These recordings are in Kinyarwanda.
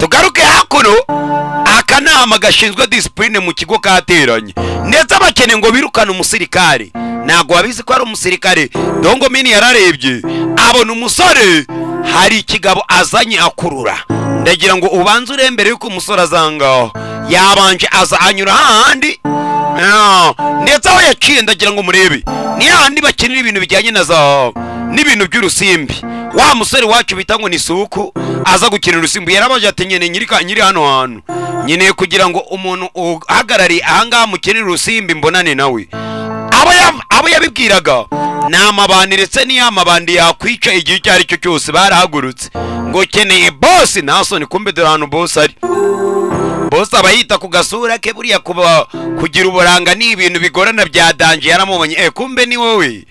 tugaruke hakuno akanama gashinzwe discipline mu kigo kateranye ndetse abakene ngo birukane umusirikare nago wabizi ko ari umusirikare Dongo Mini yararebye abona umusore hari ikigabo azanye akurura ndagira ngo ubanze urembere yuko umusore azanga yabanje aza anyura handi ndetse aho yaciye ndagira ngo murebe ni handi bakinira ibintu bijyanye na za n'ibintu by'urusimbi wa musore wacu bita ngo ni Suku aza gukinira urusimbi yarabaje ati nyene nyiri hano hantu nyine kugira ngo umuntu uhagarari ahanga mukinira urusimbi mbonane nawe abo yabibwiraga namabandi ndetse n'iyamabandi yakwica igihe cyari cyo cyose barahagurutse ngo keneye boss nasoni kumbe dorano boss ari boss abayita ku gasura ke buriya kugira uburanga ni ibintu bigorana bya danje yaramubonye kumbe ni wowe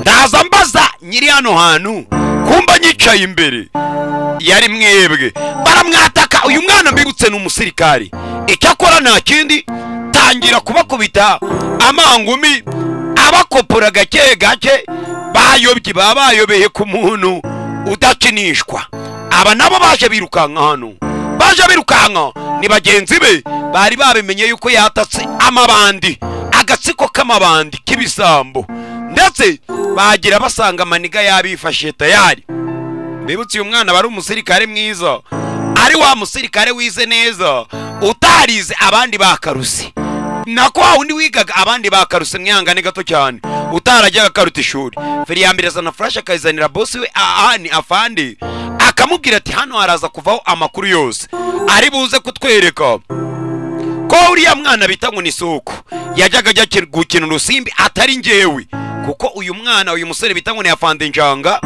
ndaza mbaza nyiri hano hantu kumba nyicaye imbere yari mwebwe baramwataka uyu mwana mbibutse n'umusirikari icyakora nta kindi tangira kubakubita amangumi abakopora gake gake bayobye babayobeye ku muntu udakinishwa aba nabo baje birukanka hano ni bagenzi be bari babimenye yuko yatatse amabandi agatsiko k'amabandi k'ibisambo ndetse bagira basanga maniga yabifashe tayari bibutse uyu mwana bari umusirikare mwiza ari wa musirikare wize neza utarize abandi bakarusi nako wundi wigaga abandi bakaruse mwihangane gato cyane utarajyaga karuta ishuri feri yambireza na flash akayizanira boss we ahani afandi akamubwira ati hano haraza kuvaho amakuru yose ari buze kutwereka ko uriya mwana bita ngo ni Suku yajyaga ajya gukina urusimbi atari ngewe kuko uyu mwana uyu musore bita ngo ni Afande Njanga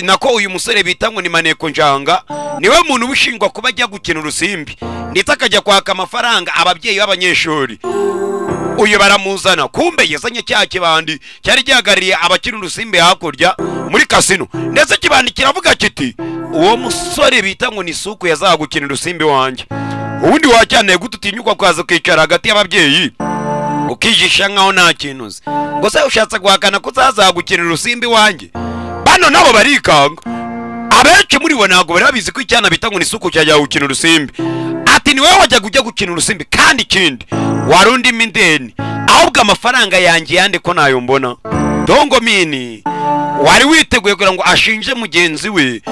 nako uyu musore bita ngo ni Maneko Njanga niwe muntu ubishingwa kuba ajya gukina urusimbi ndetse akajya kwaka amafaranga ababyeyi b'abanyeshuri uyu baramuzana kumbe yazanye cya kibandi cyari gihagarariye abakina urusimbi hakurya muri kasino ndetse kibandi kiravuga kiti uwo musore bita ngo ni Suku yazagukina urusimbi wanjye ubundi wacyaneye gututinyuka kwaza kwicara hagati y'ababyeyi ukijisha nkaho nta kintu uzi ngo se ushatse guhakana ko uzazagukina urusimbi wanjye bano nabo barikanga abenshi muri bo ntabwo barabizi ko icyana bita ngo ni Suku cyajya gukina urusimbi ati ni wowe wajya kujya gukina urusimbi kandi ikindi warundi mindeni ahubwo amafaranga yanjye yande ko nayo mbona Dongo Mini wari witeguye kugira ngo ashinje mugenzi we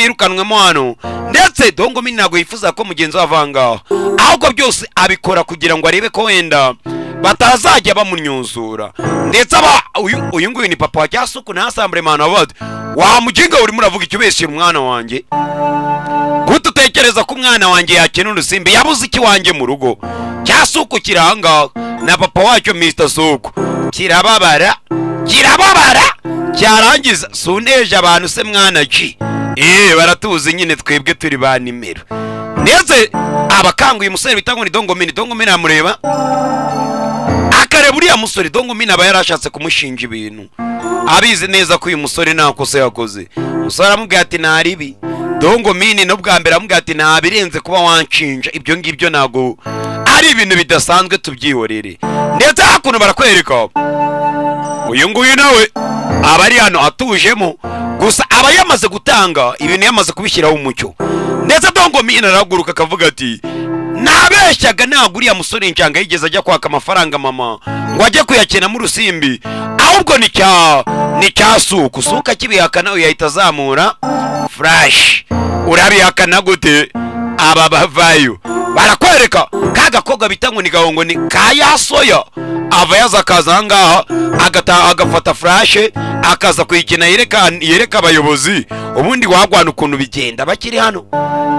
yirukanwemo hano ndetse Dongo Mini ntabwo yifuza ko mugenzi we avanga ahubwo byose abikora kugira ngo arebe ko wenda batazajya bamunyuzura ndetse uyu nguyu ni papa wa Cyasuku na Assemblement abad wa mujinga uri muravuga icyo beshyira umwana wanjye gututekereza ko umwana wanjye yakina urusimbi yabuze iki wanjye mu rugo Cyasuku kiranga na papa wacyo Mr Suku kirababara cyarangiza sundeje abantu se mwana ki baratuzi nyine twebwe turi ba nimero ndetse abakanguye umusore bitangwa ni Dongo Mini amureba akareba uriya musore Dongo Mini aba yarashatse kumushinja ibintu abizi neza ko uyu musore nta kosa yakoze umusore amubwira ati ntaribi Dongo Mini no bwa mbere amubwira ati ntabirenze kuba wanshinja ibyo ngibyo nago ari ibintu bidasanzwe tubyihorere ndetse hakuno barakwereka uyu nguyu nawe aba ari hano atujemo gusa aba yamaze gutanga ibintu yamaze kubishyiraho umucyo ndetse Dongo Mini araguruka akavuga ati nabeshyaga ntabwo uriya musore Njanga yigeze ajya kwaka amafaranga mama ngo ajye kuyakina mu rusimbi ahubwo ni cya Suku kibihakana uyahita azamura flash urabihakana gute aba bavayo barakwereka kagakobwa bita ngo ni Gahongo ni kayasoya ava yaza akaza ngaha agafata flash akaza kuyikina yereka abayobozi ubundi wagwana ukuntu bigenda bakiri hano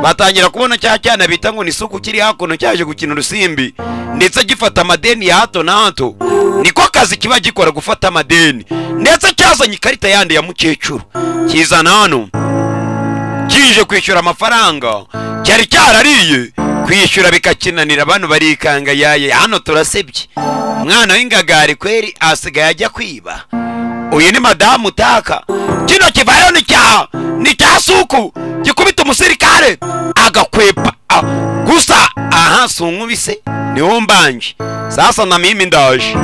batangira kubona cyana bita ngo ni Suku kiri hakuno cyaje gukina urusimbi ndetse gifata amadeni ya hato na hato niko kazi kiba gikora gufata amadeni ndetse cyazanye ikarita yandi ya mukecuru kizana hano kije kwishyura amafaranga cyari cyarariye kwishyura bikakinanira abantu barikanga yaye hano turasebye umwana w'ingagari kweri asigaye ajya kwiba uyu ni madamu Taka kino kivayo ni cya Suku gikubita umusirikare agakwepa gusa aha sunkubise niwo mbanje sasa na mimi ndaje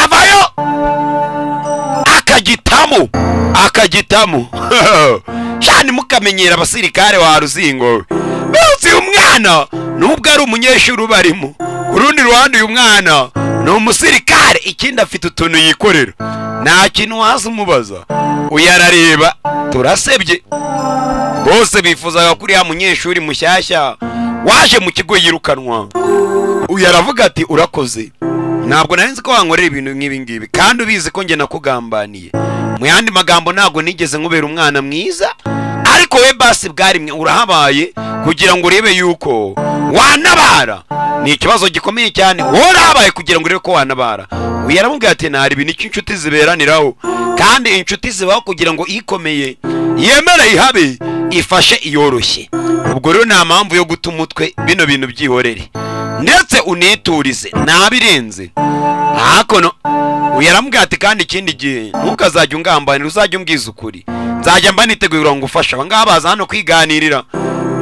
avayo akagitamo akagitamo. Shani mukamenyera abasirikare wa Ruzingo. Uyu mwana nubwo ari umunyeshuri ubarimo, urundi ruhande uyu mwana ni umusirikare, ikindi afite utuntu yikorera, nta kintu waza umubaza. Uyarareba turasebye bose bifuzaga kuri ya munyeshuri mushyashya waje mu kigo yirukanwa. Uyaravuga ati urakoze, ntabwo nari nzi ko wankorera ibintu nk'ibi ngibi kandi ubizi ko njye nakugambaniye. Mu yandi magambo ntabwo nigeze nkubera umwana mwiza, ariko we basi bwarimwe urahabaye kugira ngo urebe yuko wanabara. Ni ikibazo gikomeye cyane, warahabaye kugira ngo urebe ko wanabara. Uyaramubwira ati ntari ibintu inshuti ziberaniraho, kandi inshuti zibaho kugira ngo ikomeye yemere ihabe ifashe iyoroshye. Ubwo rero nta mpamvu yo guta umutwe bino bintu byihorere ndetse uniturize nabirenze. Hakono uyaramubwira ati kandi ikindi gihe ntukazajya ungambanira, uzajya umbwiza ukuri, nzajya mba niteguye ngo ufashe. Abangaba baza hano kwiganirira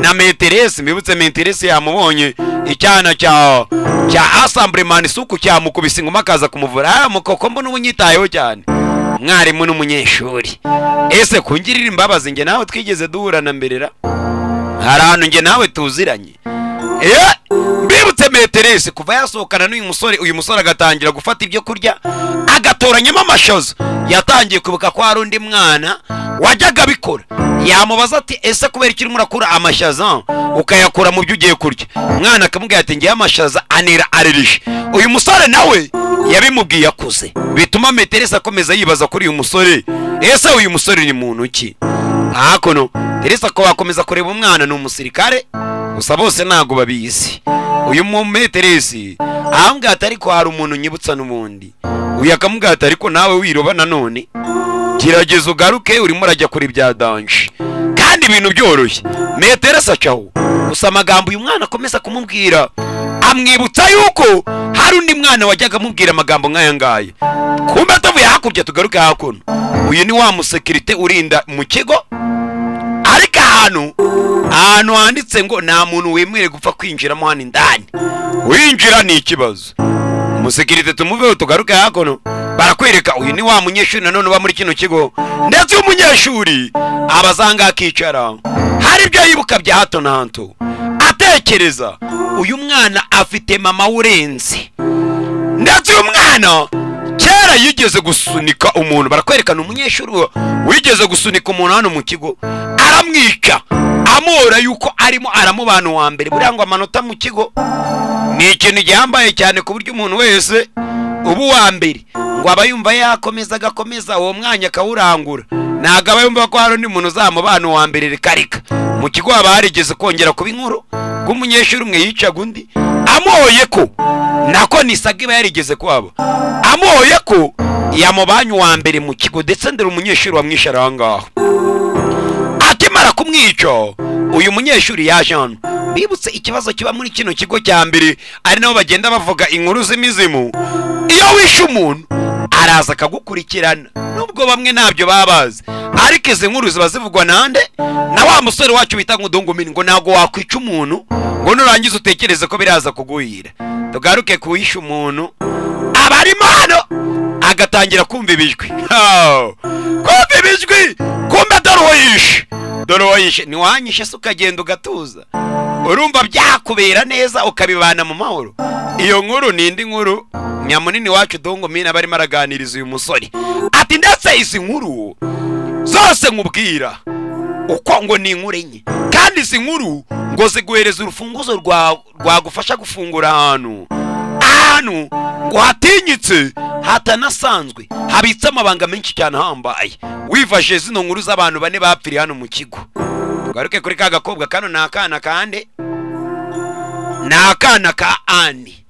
na Meteresi. Mbibutse Meteresi yamubonye icyana cya Assemblement isuku cyamukubise inguma akaza kumuvura. Mukoko mbona ubunyitayeho cyane, mwarimu n'umunyeshuri. Ese kungirira imbabazi, nge nawe twigeze duhurana mberera, hari ahantu nge nawe tuziranye. Mbibutse Meteresi kuva yasohokana n'uyu musore, uyu musore agatangira gufata ibyo kurya agatoranyamo amashaza, yatangiye kubuka ko hari undi mwana wajyaga bikora. Yamubaza ati ese kubera iki urimo urakura amashaza ukayakura mu byo ugiye kurya? Mwana akamubwira ati ngiye amashaza anira aririshe. Uyu musore nawe yabimubwiye akuze, bituma Meteresi akomeza yibaza kuri uyu musore, ese uyu musore ni muntu ki? Hakono Teresa ko bakomeza kureba umwana ni umusirikare gusa bose ntago babizi. Uyu Meteresi ahambwa ati ariko hari umuntu nyibutsa n'ubundi. Uyu akamubwira ati ariko nawe wiroba nanone, kirageza ugaruke urimo urajya kuri bya danje kandi ibintu byoroshye. Meteresi acaho gusa amagambo uyu mwana akomeza kumubwira amwibutsa yuko hari undi mwana wajyaga amubwira amagambo nk'aya ngaya. Kumbe atavuye hakurya tugaruke hakuno, uyu ni wa musekirite urinda mu kigo, ariko ahantu handitse ngo nta muntu wemerewe gupfa kwinjiramo hano indani, winjira ni ikibazo. Umusekirite tumuveho tugaruke hakuno, barakwereka uyu ni wa munyeshuri nanone uba muri kino kigo, ndetse umunyeshuri abazanga akicara hari ibyo yibuka bya hato na hato, atekereza uyu mwana afite mama urenze, ndetse uyu mwana kera yigeze gusunika umuntu. Barakwerekana umunyeshuri wigeze gusunika umuntu hano mu kigo aramwica, amora yuko arimo aramubana wa mbere. Buriya ngo amanota mu kigo ni ikintu gihambaye cyane ku buryo umuntu wese ubu wa mbere ngo aba yumva yakomeza agakomeza uwo mwanya akawurangura, ntabwo aba yumva ko hari undi muntu uzamubana wa mbere rikarika. Mu kigo haba harigeze kongera kuba inkuru bw'umunyeshuri umwe yicaga undi amoye ko nako nisaga iba yarigeze kwaba amoye ko yamubanye wa mbere mu kigo, ndetse ndera umunyeshuri wamwishe arangaho. Akimara kumwica uyu munyeshuri yaje hano. Bibutse ikibazo kiba muri kino kigo cya mbere, ari nabo bagenda bavuga inkuru z'imizimu. Iyo wishe umuntu araza akagukurikirana, nubwo bamwe ntabyo babazi, ariko izi nkuru ziba zivugwa nande na wa musore wacu bita Ngudongomini, ngo ntabwo wakwica umuntu ngo nurangiza utekereze ko biraza kuguhira. Tugaruke kuwisha umuntu abarimo hano agatangira kumva ibijwi, kumva ibijwi, kumva dore uwo yishe ntiwanyishe se ukagenda ugatuza, urumva byakubera neza ukabibana mu mahoro. Iyo nkuru ni indi nkuru Nyamunini wacu Dongomini aba arimo araganiriza uyu musore ati ndetse izi nkuru zose nkubwira uko ngo ni inkuru enye, kandi izi nkuru ngo ziguhereza urufunguzo rwagufasha gufungura ahantu ngo hatinyitse hatanasanzwe, habitse amabanga menshi cyane ahambaye. Wifashe zino nkuru z'abantu bane bapfiriye hano mu kigo. Tugaruke kuri ka gakobwa kano, ni akana kande, ni akana ka Ani.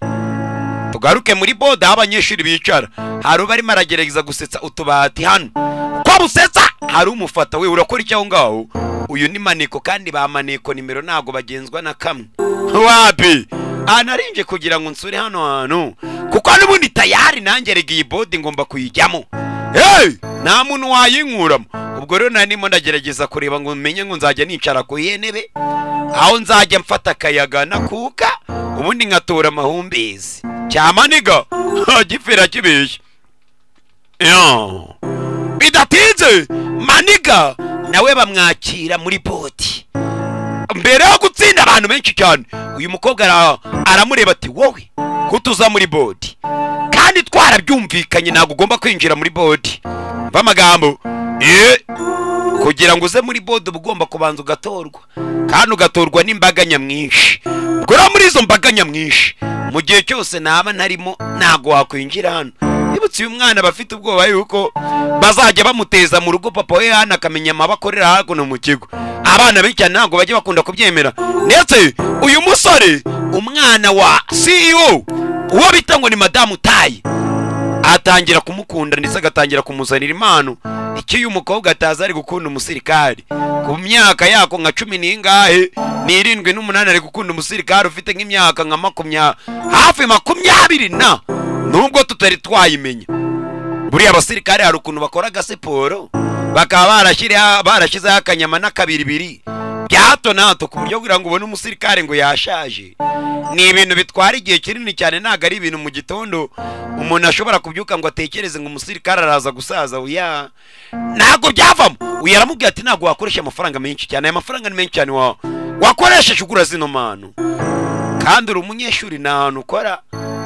Tugaruke muri boda aho abanyeshuri bicara, hari ubarimo aragerageza gusetsa utubati hano. Ko busetsa hari umufata, we urakora icyo aho ngaho? Uyu ni Maneko, kandi ba Maneko nimero ntago bagenzwa na kamwe. Wapi anarinje kugira ngo nsure hano hantu, kuko n'ubundi tayari nanjye regiye bodi ngomba kuyijyamo. Nta muntu wayinkuramo. Ubwo rero nanimo ndagerageza kureba ngo menye ngo nzajya nicara ku ntebe aho nzajya mfata akayaga nakuka, ubundi ngatora amahumbezi. Cyamaniga gifera kibeshya. bidatinze Maniga nawe bamwakira muri bodi. Mbere yo gutsinda abantu benshi cyane, uyu mukobwa aramureba ati wowe kutuza muri bodi kandi twarabyumvikanye ntabwo ugomba kwinjira muri bodi. Bamagambo kugira ngo uze muri bodi ugomba kubanza ugatorwa, kandi ugatorwa n'imbaga nyamwinshi. Gura muri izo mbaga nyamwinshi mu gihe cyose naba ntarimo ntago wakwinjira hano. Ibutse uyu mwana bafite ubwoba yuko bazajya bamuteza mu rugo papa we hano akamenya amabakorera hakuno mu kigo. Abana benshi ntago bajya bakunda kubyemera. Ndetse uyu musore umwana wa CEO uwo bita ngo ni Madamu Tayi atangira kumukunda ndetse agatangira kumuzanira impano. Iki uyu mukobwa ataza ari gukunda umusirikari ku myaka yako nka 10 n'ingahe n'irindwi n'umunani ari gukunda umusirikari ufite nk'imyaka nka 20 hafi 20 na nubwo tutari twayimenya. Buri abasirikari hari ukuntu bakora gasiporo bakaba barashyizeho akanyama n'akabiribiri byato nato ku buryo kugira ngo ubone umusirikari ngo yashaje ni ibintu bitwara igihe kinini cyane. Ntago ari ibintu mu gitondo umuntu ashobora kubyuka ngo atekereze ngo umusirikari araza gusaza. Uya ntago byavamo. Uya aramubwira ati ntago wakoresha amafaranga menshi cyane, aya mafaranga ni menshi cyane wakoresheje ugura zino mpano kandi uri umunyeshuri nta hantu ukora.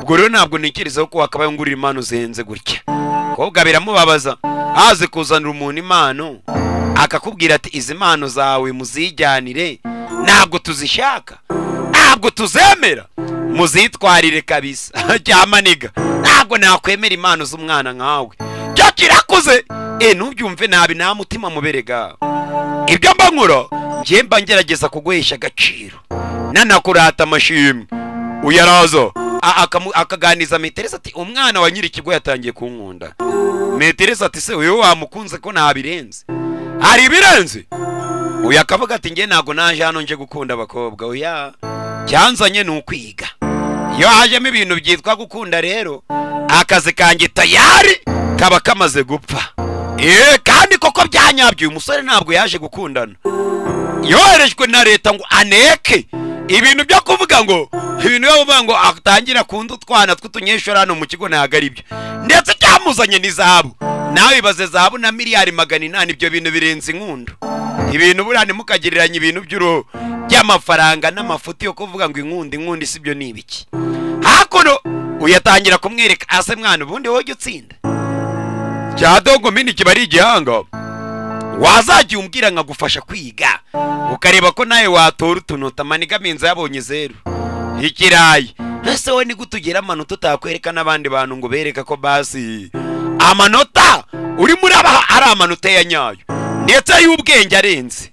Ubwo rero ntabwo ntekerezaho ko wakabaye ngurira impano zihenze gutya. Kobwa biramubabaza aze kuzanira umuntu impano akakubwira ati izi mpano zawe muzijyanire, ntabwo tuzishaka, ntabwo tuzemera, muzitwarire kabisa. Cya Maniga ntabwo nakwemera impano z'umwana nkawe, cyo kirakuze. Ntubyumve nabi, nta mutima muberega. Ibyo mba nkora njye mba ngerageza kuguhesha agaciro nanakurata amashimwe. Uyaraza akaganiza Meteresa ati umwana wa nyiri ikigo yatangiye kunkunda. Meteresa ati se uyu wamukunze ko ntabirenze? Hari ibirenze? Uyu akavuga ati nge ntago naje hano nje gukunda abakobwa. Uya cyanzanye ni ukwiga. Iyo hajemo ibintu byitwa gukunda rero akazi kanjye tayari kaba kamaze gupfa. Kandi koko byanyabyo uyu musore ntabwo yaje gukundana, yoherejwe na leta ngo aneke. Ibintu byo kuvuga ngo ibintu bavuga ngo atangira kunda utwana tw'utunyeshuri hano mu kigo ntago ari byo. Ndetse cyamuzanye ni zahabu. Nawe ibaze zahabu na miliyari 800, ibyo bintu birenze inkundo. Ibintu burane mukagereranya ibintu by'amafaranga n'amafuti yo kuvuga ngo inkundi sibyo ni ibiki. Hakuno uyatangira kumwereka ase mwana ubundi wowe utsinda cya Dogo Mini kibari igihanga. Wazagiye umbwira nkagufasha kwiga ukareba ko nawe watora utunota. Maniga minza yabonye 0 ikirayi. Ese we ni gutugera amanota utakwereka n'abandi bantu ngo bereka ko basi amanota uri muri aba ari amanota ya nyayo ndetse y'ubwenge arenze.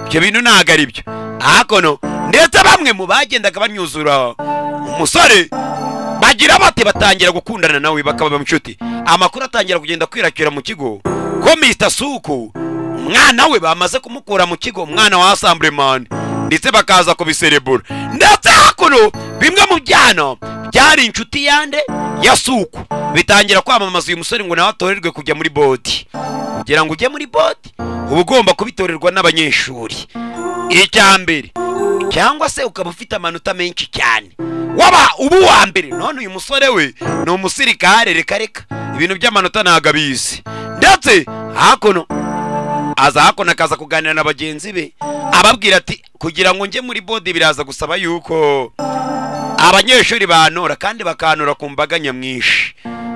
Ibyo bintu ntago ari byo. Hakono ndetse bamwe mu bagendaga banyuzura umusore bagira bate batangira gukundana nawe bakaba bamucuti. Amakuru atangira kugenda kwirakira mu kigo ko Mr. Suku umwana we bamaze kumukura mu kigo, umwana wa Assemblyman, ndetse bakaza kubiserebura. Ndetse hakuno bimwe mu byana byari inshuti yande ya Suku bitangira kwamamaza uyu musore ngo nawe atorerwe kujya muri bodi. Kugira ngo ujye muri bodi uba ugomba kubitorerwa n'abanyeshuri icyambere, cyangwa se ukaba ufite amanota menshi cyane waba ubu wa mbere. None uyu musore we ni umusirikare reka ibintu by'amanota ntago abizi. Ndetse hakuno akaza kuganira na bagenzi be ababwira ati kugira ngo njye muri bodi biraza gusaba yuko abanyeshuri banora kandi bakanora ku mbaga nyamwinshi.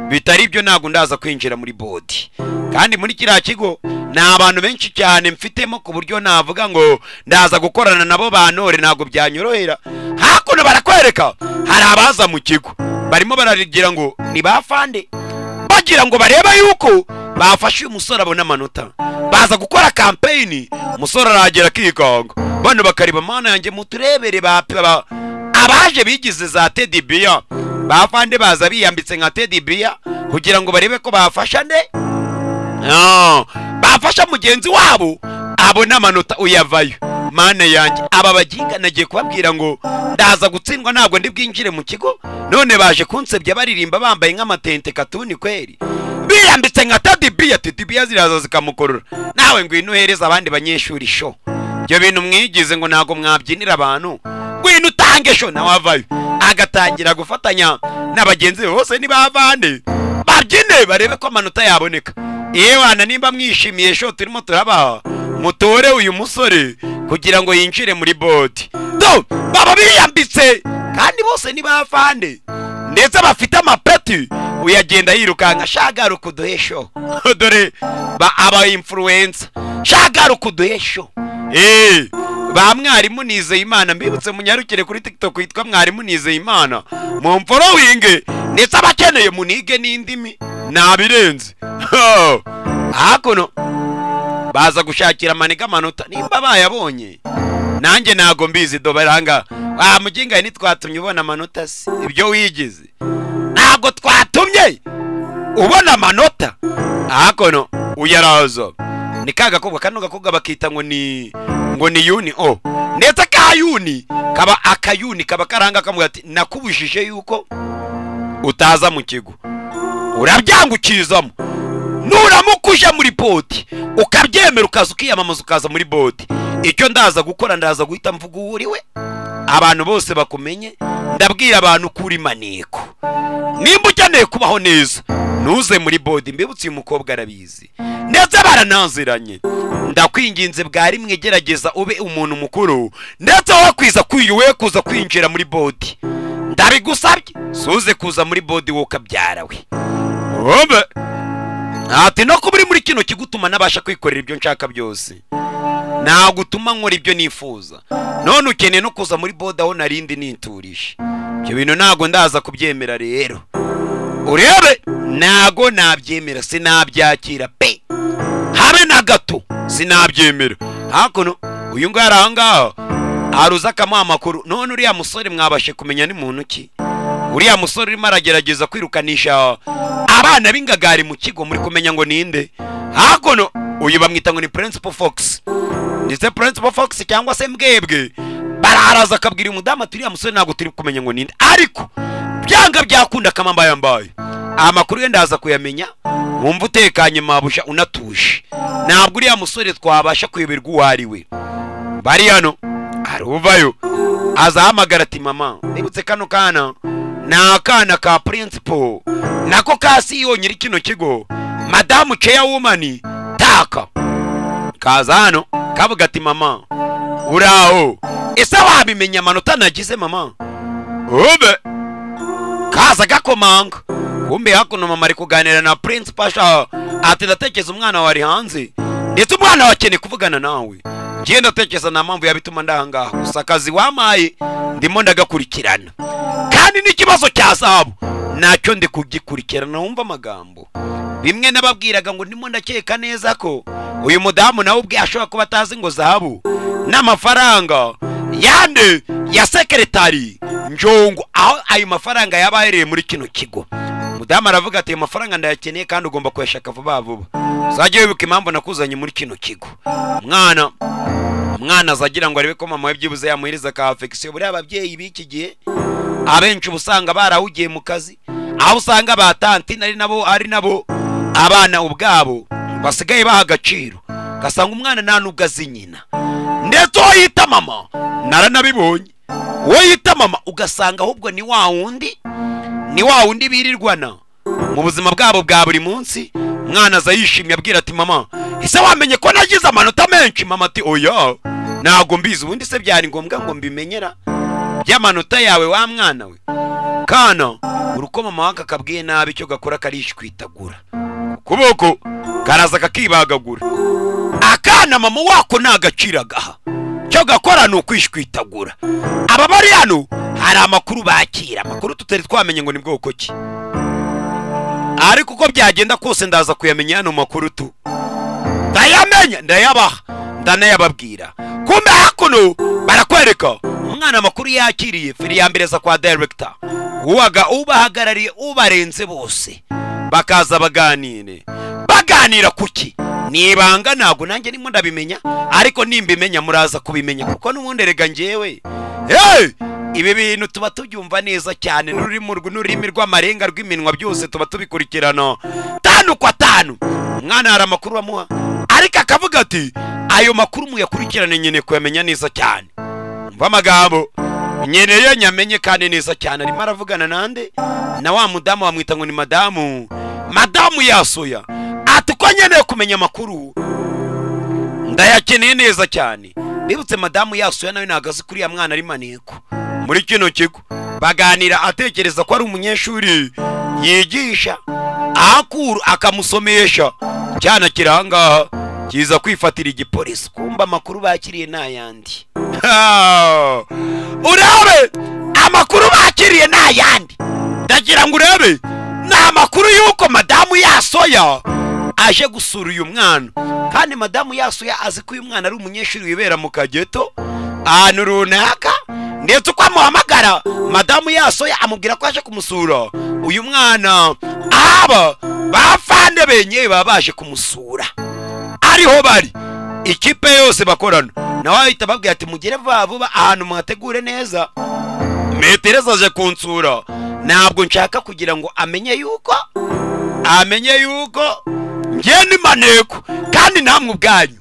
Bitari byo ntago ndaza kwinjira muri bodi. Kandi muri kiriya kigo ni abantu benshi cyane mfitemo ku buryo navuga ngo ndaza gukorana nabo banore ntago byanyorohera. Hakuno barakwereka hari abaza mu kigo barimo bararigira ngo ni bafande bagira ngo barebe yuko bafashe umusore abona amanota. Baza gukora campaign, umusore aragera kikanga. Bano bakariba mana yanjye muturebere abaje bigize za Teddy Bear. Bafande baza biyambitse nka Teddy Bear kugira ngo barebe ko bafasha nde bafasha mugenzi wabo abona amanota uyavayo. Mana yanjye aba baginga nagiye kubabwira ngo ndaza gutsindwa ntabwo ndi bwinjire mu kigo, none baje kunsebya baririmba bambaye nk'amatente katuni kweri biyambitse nka Teddy Bear. Teddy Bear ziraza zikamukorora. Nawe ngwino uhereza abandi banyeshuri sho. Ibyo bintu mwigize ngo ntago mwabyinira abantu, ngwino utange sho nawe avayo. Agatangira gufatanya n'abagenzi bose ni bavande babyine barebe ko amanota yaboneka. Ewana nimba mwishimiye sho turimo turabaha mutore uyu musore kugira ngo yinjire muri bodi. Do baba biyambitse kandi bose ni bafande ndetse bafite amapeti. Uyagenda yirukanka shagara kuduhesho dore ba aba influencer shagara kuduhesho. Ba mwarimu Nizeyimana mbibutse munyarukire kuri TikTok yitwa mwarimu Nizeyimana mu following ndetse abakeneye munige n'indimi nabirenze. Hakuno baza gushakira maniga manota nimba bayabonye nanjye nago mbizi do baranga muginga ni twatumye ubona manota si ibyo wigize nago twatumye ubona manota. Hakuno uyarazo ni kaga kobwa kano gakobwa bakita ngo ni yuni ndetse ka yuni kaba akayuni kaba karanga kamuga ati nakubujije yuko utaza mu kigo urabyangukizamo nuramukuje muri bodi ukabyemera ukaza ukiyamamaza ukaza muri bodi. Icyo ndaza gukora ndaza guhita mvuga uriwe abantu bose bakumenye ndabwira abantu kuri maneko nimba ukeneye kubaho neza nuze muri bodi. Mbibutse uyu mukobwa arabizi ndetse barananziranye ndakwinginze bwari mwegerageza ube umuntu mukuru ndetse wakwiza kwiyuwe kuza kwinjira muri bodi ndabigusabye suze kuza muri bodi woka byarawe obe ati no kuburi muri kino kigutuma nabasha kwikorera ibyo nshaka byose nagutuma nkora ibyo nifuza none ukeneye no kuza muri bodi aho narindi ninturisha ibyo bintu nago ndaza kubyemera rero urebe nago nabyemera sinabyakira pe habe na gato sinabyemera. Hakuno uyu ngaranga aruza kama amakuru none uriya musore mwabashe kumenya ni muntu ki uriya musore urimo aragerageza kwirukanisha abana b'ingagari mu kigo muri kumenya ngo ninde. Hakuno uyu bamwita ngo ni Principal Fox ndetse Principal Fox cyangwa se mbwebwe bararaza akabwira umudamu ati uriya musore ntago turi kumenya ngo ninde ariko byanga byakunda kama mbaye amakuru yendaza kuyamenya wumva utekanye mabusha unatuje ntabwo uriya musore twabasha kuyoberwa uwariwe. Bari hano aruvayo azahamagara ati mama nibutse kano kana nakana ka Principal nako kasi yonyiri kino kigo Madam Chairwoman taka kaza hano kavuga ati mama uraho ese wabimenya amanota nagize mama obe kaza gakomanga kumbe hakuno mama ari kuganira na Principal ati ndatekereza umwana wari hanze ndetse umwana wakene kuvugana nawe ngiye ndatekereza na mpamvu yabituma ndahangaha gusa akazi wamaye ndimo ndagakurikirana kandi n'ikibazo cya zahabu nacyo ndi kugikurikirana wumva amagambo bimwe nababwiraga ngo ndimo ndakeka neza ko uyu mudamu nawe ubwe ashobora kuba atazi ngo zahabu n'amafaranga yande ya sekretari njongo aho ayo mafaranga yabahereye muri kino kigo. Mudamu aravuga ati amafaranga ndayakeneye kandi ugomba kuyashaka vuba vuba zagiye wibuka impamvu nakuzanye muri kino kigo. Mwana azagira ngo arebe ko mama we byibuze yamuhereza ka affection. Buri ababyeyi b'iki gihe abenshi ubusanga barahugiye mu kazi aho usanga batanti ari nabo abana ubwabo basigaye baha agaciro gasanga umwana nta nubwo azi nyina ndetse uwo yita mama naranabibonye uwo yita mama ugasanga ahubwo ni wa wundi birirwana mu buzima bwabo bwa buri munsi. Mwana aza yishimye abwira ati mama ese wamenye ko nagize amanota menshi? Mama ati oya ntago mbizi ubundi se byari ngombwa ngo mbimenyera by'amanota yawe wa mwana we kana uruko mama waka kabwiye nabi cyo gakora karishkwitagura kuboko karaza kakibagagura akana mama wako nagaciragaha cyo gakora no kwishkwitagura. Aba bari hano hari amakuru bakira amakuru tutari twamenye ngo ni bwoko ki ariko uko byagenda kose ndaza kuyamenya hano makuru tu ndayamenya ndayabaha ndanayababwira. Kumbe hakuno barakwereka umwana amakuru yakiriye firi yambireza kwa director ubahagarariye ubarenze bose bakaza baganira kuki nibanga ntago nanjye nimo ndabimenya ariko nimbimenya muraza kubimenya kuko n'ubundi rega ngewe ibi bintu tuba tubyumva neza cyane n'ururimi rw'amarenga rw'iminwa byose tuba tubikurikirana tanu kwa tanu. Umwana hari amakuru bamuha ariko akavuga ati ayo makuru muyakurikirane nyene kuyamenya neza cyane. Mva amagambo nyeneye nyamenye kandi neza cyane arimo aravugana nande na wa mudamu bamwita ngo ni madamu yasoya ati uko nkeneye kumenya amakuru ndayakeneye neza cyane. Bibutse madamu Yasuya nawe nagaze kuri ya mwana ari maneko muri kino kigo, baganira atekereza ko ari umunyeshuri yigisha, akuru akamusomesha cyana kiranga kiza kwifatira igipolisi, kumba amakuru bakiriye nayandi. Urabe amakuru bakiriye nayandi, ndagira ngo urebe na amakuru yuko madamu Yasoya aje gusura uyu mwana, kandi madamu Yasoya azi ko uyu mwana ari umunyeshuri wibera mu Kageto ahantu runaka, ndetse uko amuhamagara madamu Yasoya amubwira ko aje kumusura uyu mwana, aba bafande benye babaje kumusura ariho bari ikipe yose bakorana, nawe ahita babwira ati mugere vuba ahantu mwategure neza, Metereza aje kunsura, ntabwo nshaka kugira ngo amenye yuko njye ni maneko, kandi namwe ubwanyu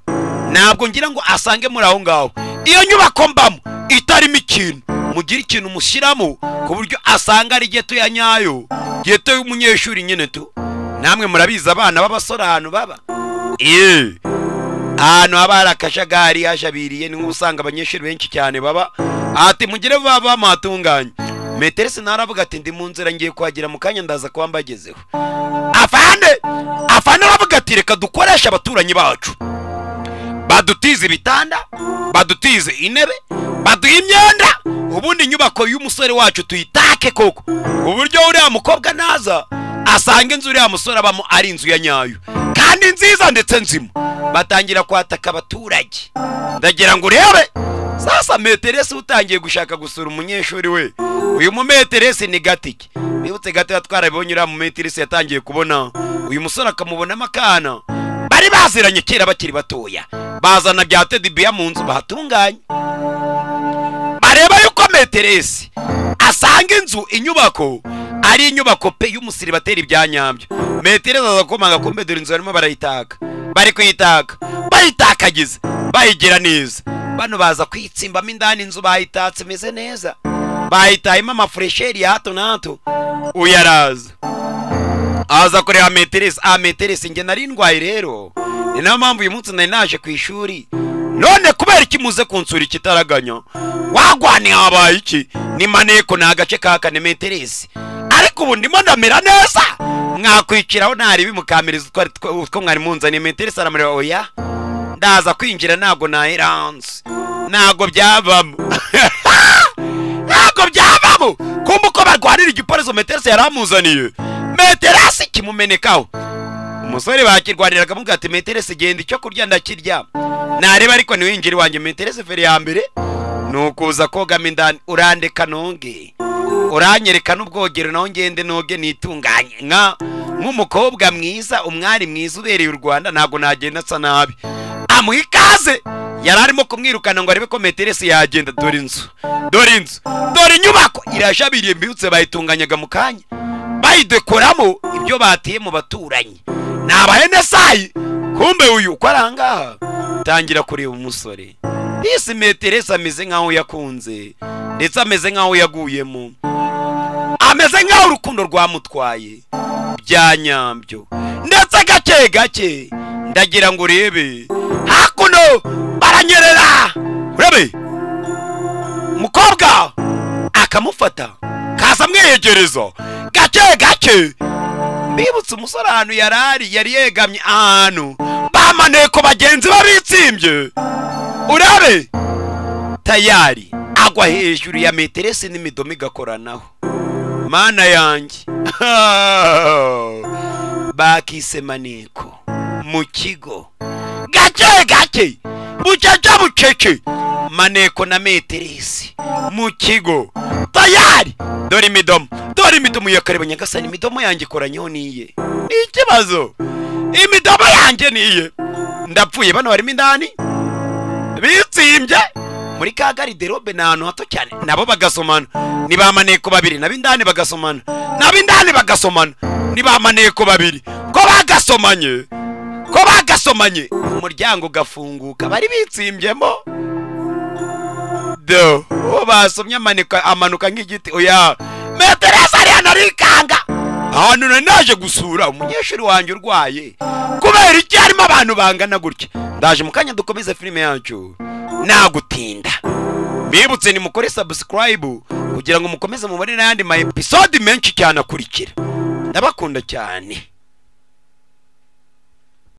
ntabwo ngira ngo asange muri aho ngaho iyo nyubako mbamo itarimo ikintu, mugira ikintu mushyiramo ku buryo asanga ari geto ya nyayo, geto y'umunyeshuri nyine tu. Namwe murabiza abana b'abasore ahantu baba, ahantu haba hari akajagari hashabiriye, ni usanga abanyeshuri benshi cyane baba. Ati mugire vuba bamatunganye. Meterese naravuga ati ndi mu nzira ngiye kuhagira mu kanya ndaza kuba mbagezeho. Afande aravuga ati reka dukoresha abaturanyi bacu, badutize ibitanda, badutize intebe, baduha imyenda, ubundi nyubako y'umusore wacu tuyitake koko, uburyo uriya mukobwa naza asanga inzu uriya musore abamo ari inzu ya nyayo kandi nziza ndetse nzima. Batangira kwataka abaturage, ndagira ngo urebe sasa Meterese utangiye gushaka gusura umunyeshuri we. Uyu mu Meterese ni Gatike, bibutse Gatike atwarabonye uriya mu Meterese yatangiye kubona uyu musore akamubonamo akana bari baziranye kera bakiri batoya, bazana bya Teddy mu nzu bahatunganye, bareba yuko Meterese asanga inzu inyubako ari inyubako pe y'umusiribateri bya nyambyo. Meterese azakomanga kumbe dore inzu barimo barayitaka, bari kuyitaka bayitakagize bayigira neza, bano baza kwitsimbamo indani inzu bayitatse meze neza, bayitayemo amafuresheri ya hato na hato. Uyaraza aza kureba Meterese, Meterese nge nari ndwaye rero, ni nayo mpamvu uyu munsi nari naje ku ishuri, none kubera iki muze kunsura ikitaraganya, wagwane habaye iki? Ni maneko ni agace ka kane Meterese, ariko ubu ndimo ndamera neza, mwakwiciraho ntari bimukamiriza utwo mwari munzaniye. Meterese aramureba, oya ndaza kwinjira ntago naheranze, ntago byavamo ntago byavamo. Kumva uko barwanira igipolisi Meterese yaramuzaniye, Meterese kimumenekaho. Umusore bakirwaniraga amuga ati Meterese genda icyo kurya ndakirya nareba ariko niwinjira wanjye. Meterese feri ya mbere nukuza kogama indani, urandeka nonge uranyereka n'ubwogero naho ngende noge nitunganye nk'umukobwa mwiza, umwari mwiza ubereye u Rwanda, ntago nagenda asa nabi. Amuhikaze yari arimo kumwirukana ngo arebe ko Meterese yagenda. Dore inzu, dore inyubako irashabiriye, mbibutse bayitunganyaga mu kanya, bayidekoramo ibyo batiye mu baturanyi. Nabahene sayi, kumbe uyu uko arangaha tangira kureba umusore. Isi Meterese ameze nkaho yakunze, ndetse ameze nkaho yaguyemo, ameze nkaho urukundo rwamutwaye bya nyambyo, ndetse gake gake. Ndagira ngo urebe hakuno baranyerera, urebe umukobwa akamufata kaza mwegereza gake gake. Mbibutse umusore ahantu yari yegamye ahantu bamaneko bagenzi babitsimbye, urabe tayari agwa hejuru ya Meterese n'imidomo igakoranaho. Mana yanjye bakise maneko mu kigo gake gake, bucece maneko na Meterese mu kigo tayari. Dore imidomo yakareba nyagasani, imidomo yanjye ikoranyeho niye, ni ikibazo, imidomo yanjye niye, ndapfuye. Bano barimo indani bitsimbye muri ka garderobe n'ahantu hato cyane, nabo bagasomana, ni ba maneko babiri, nabindani bagasomana, nabindani bagasomana, ni ba maneko babiri. Ko bagasomanye umuryango gafunguka, bari bitsimbyemo do basomye amanuka nk'igiti. Oya Meterese ari hano arikanga, ahantu naje gusura umunyeshuri wanjye urwaye, ko kubera iki harimo abantu bangana gutya. Ndaje mu kanya dukomeze filime yacu nagutinda. Bibutse ni mukore subscribe kugira ngo mukomeze mubone n'andi ma episode menshi cyane akurikira. Ndabakunda cyane.